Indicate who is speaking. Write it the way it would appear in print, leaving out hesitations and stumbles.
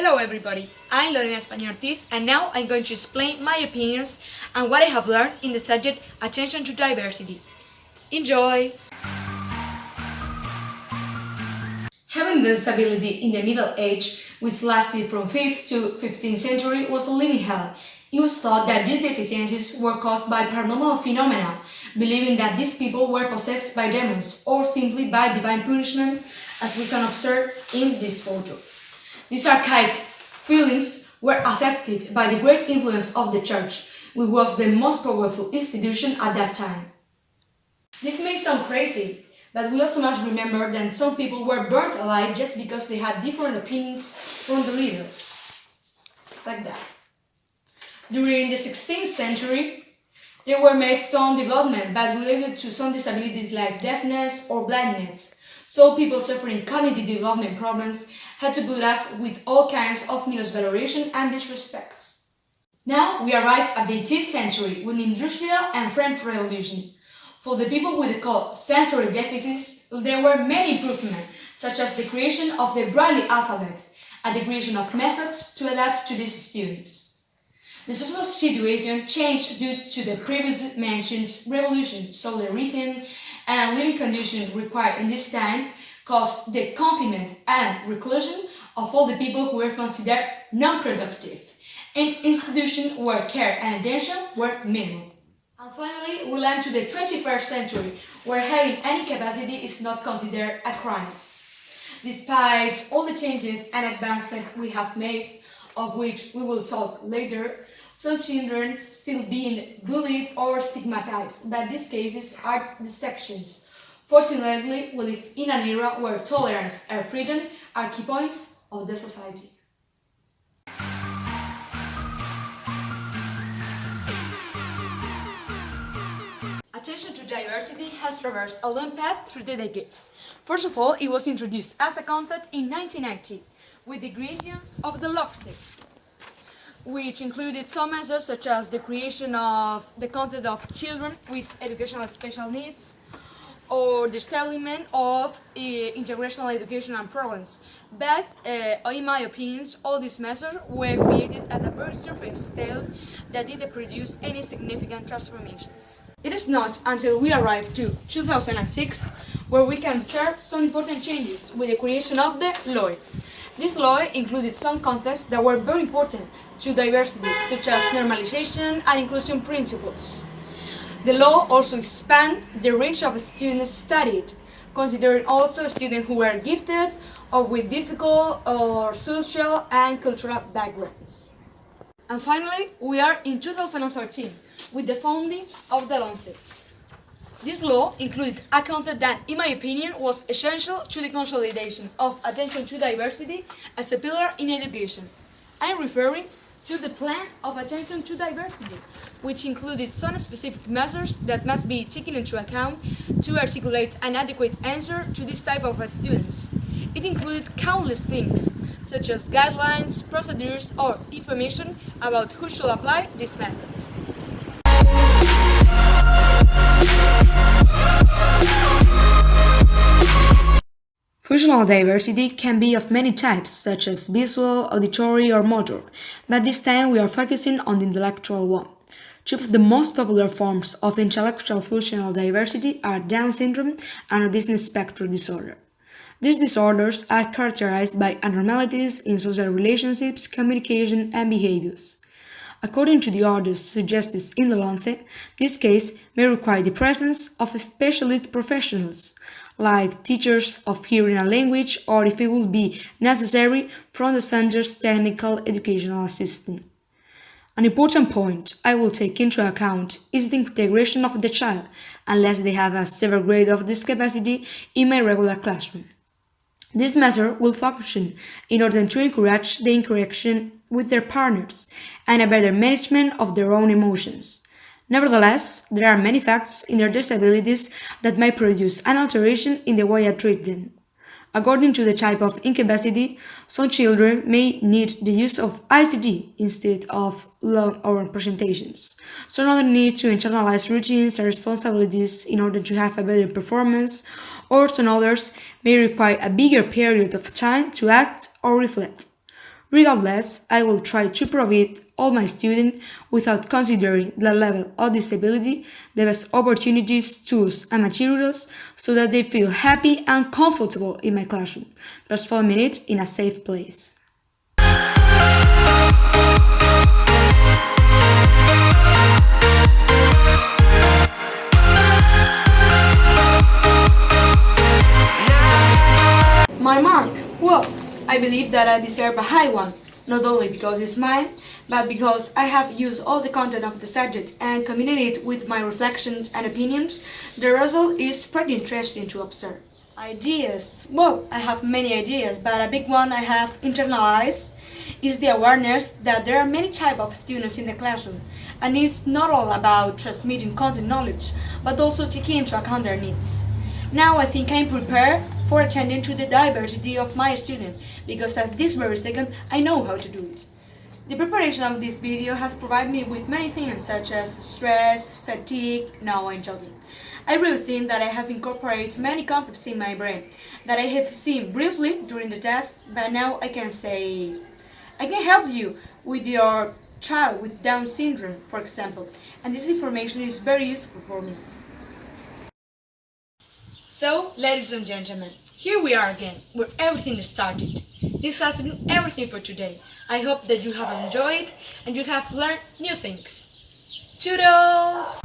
Speaker 1: Hello everybody, I'm Lorena España Ortiz and now I'm going to explain my opinions and what I have learned in the subject Attention to Diversity. Enjoy! Having disability in the Middle Age, which lasted from 5th to 15th century, was a living hell. It was thought that these deficiencies were caused by paranormal phenomena, believing that these people were possessed by demons or simply by divine punishment, as we can observe in this photo. These archaic feelings were affected by the great influence of the Church, which was the most powerful institution at that time. This may sound crazy, but we also must remember that some people were burnt alive just because they had different opinions from the leaders. Like that. During the 16th century, there were made some development but related to some disabilities like deafness or blindness. So people suffering cognitive development problems had to put up with all kinds of misvaloration and disrespects. Now we arrive at the 18th century with the Industrial and French Revolution. For the people with the called sensory deficits, there were many improvements, such as the creation of the Braille alphabet and the creation of methods to adapt to these students. The social situation changed due to the previously mentioned revolution, so the rhythm and living conditions required in this time caused the confinement and reclusion of all the people who were considered non-productive in institutions where care and attention were minimal. And finally, we land to the 21st century, where having any capacity is not considered a crime. Despite all the changes and advancements we have made, of which we will talk later, some children still being bullied or stigmatized, but these cases are exceptions. Fortunately, we live in an era where tolerance and freedom are key points of the society. Attention to diversity has traversed a long path through the decades. First of all, it was introduced as a concept in 1990 with the creation of the LOCSE, which included some measures such as the creation of the concept of children with educational special needs or the establishment of integrational educational programs. But in my opinion, all these measures were created at a very surface scale that didn't produce any significant transformations. It is not until we arrive to 2006 where we can observe some important changes with the creation of the law. This law included some concepts that were very important to diversity, such as normalization and inclusion principles. The law also expanded the range of students studied, considering also students who were gifted or with difficult or social and cultural backgrounds. And finally, we are in 2013 with the founding of the LONCE. This law included a concept that, in my opinion, was essential to the consolidation of attention to diversity as a pillar in education. I am referring to the Plan of Attention to Diversity, which included some specific measures that must be taken into account to articulate an adequate answer to this type of students. It included countless things, such as guidelines, procedures, or information about who should apply these methods. Functional diversity can be of many types, such as visual, auditory, or motor, but this time we are focusing on the intellectual one. Two of the most popular forms of intellectual functional diversity are Down syndrome and autism spectrum disorder. These disorders are characterized by abnormalities in social relationships, communication, and behaviors. According to the authors suggested in the LONCE, this case may require the presence of specialist professionals, like teachers of hearing and language, or if it will be necessary, from the center's technical educational assistant. An important point I will take into account is the integration of the child, unless they have a severe grade of discapacity, in my regular classroom. This measure will function in order to encourage the interaction with their partners and a better management of their own emotions. Nevertheless, there are many facts in their disabilities that may produce an alteration in the way I treat them. According to the type of incapacity, some children may need the use of ICT instead of long oral presentations. Some others need to internalize routines and responsibilities in order to have a better performance, or some others may require a bigger period of time to act or reflect. Regardless, I will try to provide all my students, without considering the level of disability, the best opportunities, tools, and materials so that they feel happy and comfortable in my classroom, transforming it in a safe place. My mark? Well, I believe that I deserve a high one, not only because it's mine, but because I have used all the content of the subject and combined it with my reflections and opinions. The result is pretty interesting to observe. Ideas? Well, I have many ideas, but a big one I have internalized is the awareness that there are many types of students in the classroom, and it's not all about transmitting content knowledge, but also taking into account their needs. Now I think I'm prepared for attending to the diversity of my students, because at this very second I know how to do it. The preparation of this video has provided me with many things such as stress, fatigue, no, I'm joking. I really think that I have incorporated many concepts in my brain that I have seen briefly during the test, but now I can say, I can help you with your child with Down syndrome, for example, and this information is very useful for me. So, ladies and gentlemen, here we are again, where everything started. This has been everything for today. I hope that you have enjoyed and you have learned new things. Toodles!